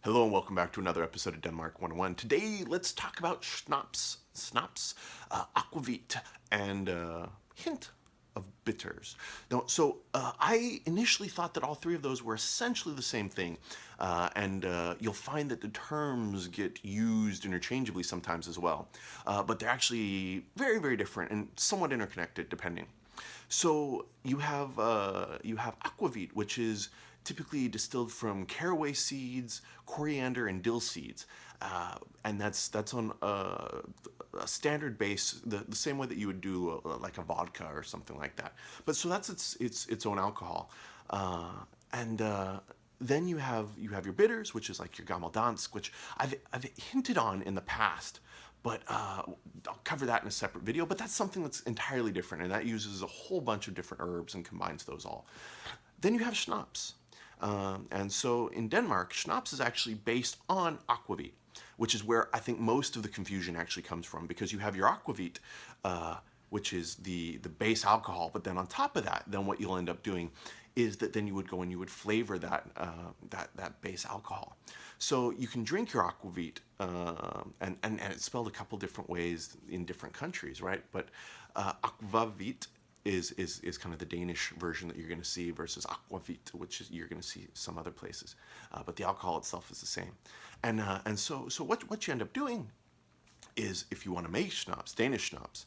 Hello and welcome back to another episode of Denmark 101. Today, let's talk about schnaps, aquavit, and a hint of bitters. I initially thought that all three of those were essentially the same thing, and you'll find that the terms get used interchangeably sometimes as well, but they're actually very, very different and somewhat interconnected depending. So you have aquavit, which is typically distilled from caraway seeds, coriander, and dill seeds, and that's on a standard base, the same way that you would do like a vodka or something like that. But so that's its own alcohol, and then you have your bitters, which is like your gamaldansk, which I've hinted on in the past, but I'll cover that in a separate video. But that's something that's entirely different, and that uses a whole bunch of different herbs and combines those all. Then you have schnapps. And so in Denmark, schnapps is actually based on aquavit, which is where I think most of the confusion actually comes from, because you have your aquavit, which is the base alcohol, but then on top of that, then what you'll end up doing is that then you would go and you would flavor that base alcohol. So you can drink your aquavit, and it's spelled a couple different ways in different countries, right? But Akvavit is kind of the Danish version that you're going to see, versus aquavit, which is you're going to see some other places. But the alcohol itself is the same. And so what you end up doing is, if you want to make schnapps, Danish schnapps,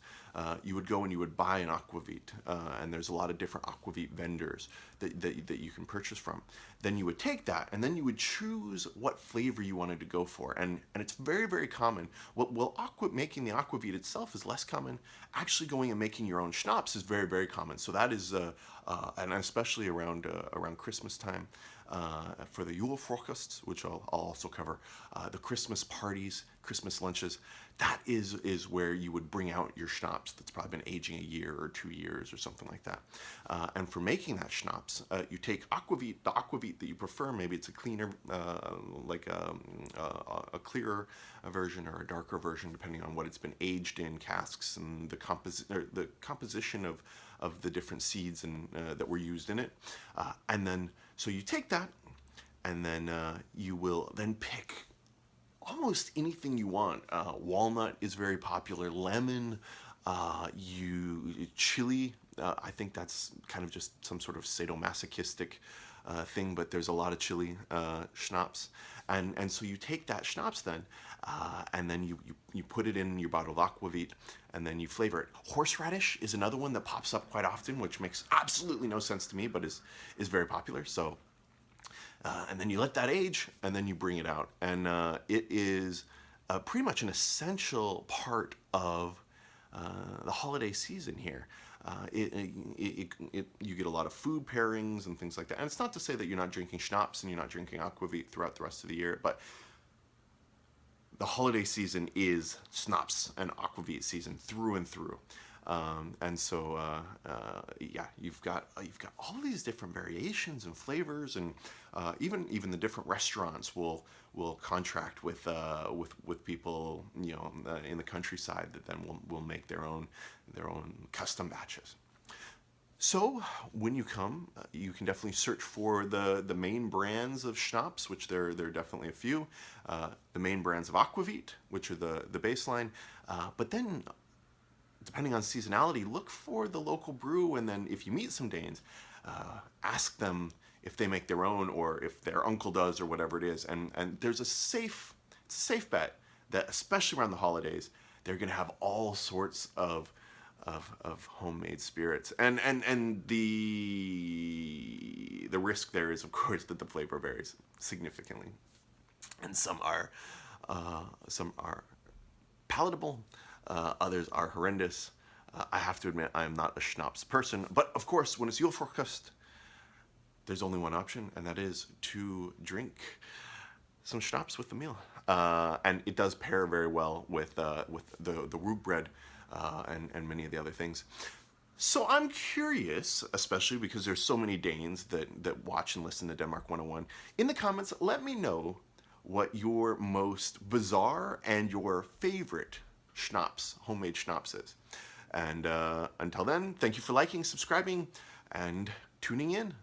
you would go and you would buy an aquavit, and there's a lot of different aquavit vendors that you can purchase from. Then you would take that, and then you would choose what flavor you wanted to go for, and it's very, very common. Making the aquavit itself is less common. Actually going and making your own schnapps is very, very common. So that is, and especially around Christmas time. For the julefrokost, which I'll also cover, the Christmas parties, Christmas lunches, that is where you would bring out your schnapps that's probably been aging a year or 2 years or something like that. And for making that schnapps, you take aquavit, the aquavit that you prefer. Maybe it's a cleaner, like a clearer version or a darker version, depending on what it's been aged in, casks, and the composition of the different seeds and that were used in it. And then, so you take that, and then you will then pick almost anything you want. Walnut is very popular. Lemon, chili. I think that's kind of just some sort of sadomasochistic thing, but there's a lot of chili schnapps, and so you take that schnapps then, and then you put it in your bottle of aquavit, and then you flavor it. Horseradish is another one that pops up quite often, which makes absolutely no sense to me, but is very popular. So. And then you let that age, and then you bring it out. And it is pretty much an essential part of the holiday season here. You get a lot of food pairings and things like that. And it's not to say that you're not drinking schnapps and you're not drinking aquavit throughout the rest of the year, but the holiday season is schnapps and aquavit season through and through. And so, yeah, you've got all of these different variations and flavors, and even the different restaurants will contract with people, in the countryside, that then will make their own custom batches. So when you come, you can definitely search for the main brands of schnapps, which there are definitely a few. The main brands of aquavit, which are the baseline, but then, depending on seasonality, look for the local brew, and then if you meet some Danes, ask them if they make their own, or if their uncle does, or whatever it is. And there's a safe bet that, especially around the holidays, they're going to have all sorts of homemade spirits, and the risk there is, of course, that the flavor varies significantly, and some are palatable. Others are horrendous. I have to admit, I am not a schnapps person. But of course, when it's julefrokost, there's only one option, and that is to drink some schnapps with the meal. And it does pair very well with the root bread and many of the other things. So I'm curious, especially because there's so many Danes that watch and listen to Denmark 101. In the comments, let me know what your most bizarre and your favorite schnapps, homemade schnapps is. And until then, thank you for liking, subscribing, and tuning in.